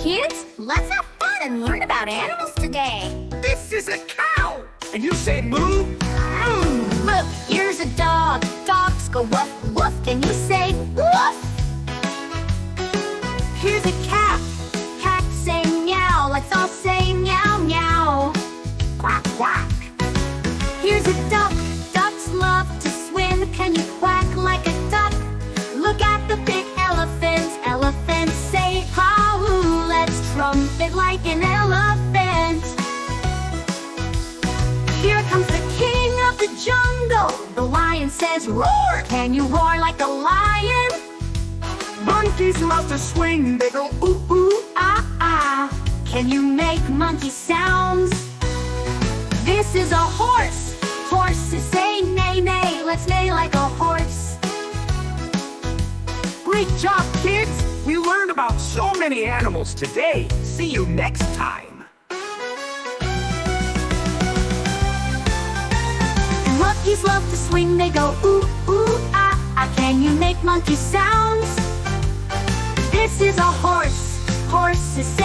kids? Let's have fun and learn about animals today. This is a cow. And you say moo? Look, here's a dog. Dogs go woof, woof. Can you say woof? Here's a cat. Cats say meow. Let's all say meow, meow. Quack, quack. Here's a duck. Ducks love to swim. Can you quack like a duck? Look at the big elephant. Elephants say paw. Let's trumpet like an elephant. Here comes the king of the jungle. The lion says roar. Can you roar like a lion? Monkeys love to swing. They go ooh, ooh, Ah, ah. Can you make monkey sounds? This is a horse. Horses say neigh, neigh. Let's neigh like a horse. Great job, kids. We learned about so many animals today. See you next time. Monkeys love to swing. They go ooh, ooh, ah, ah. Can you make monkey sounds? This is a horse. Horses say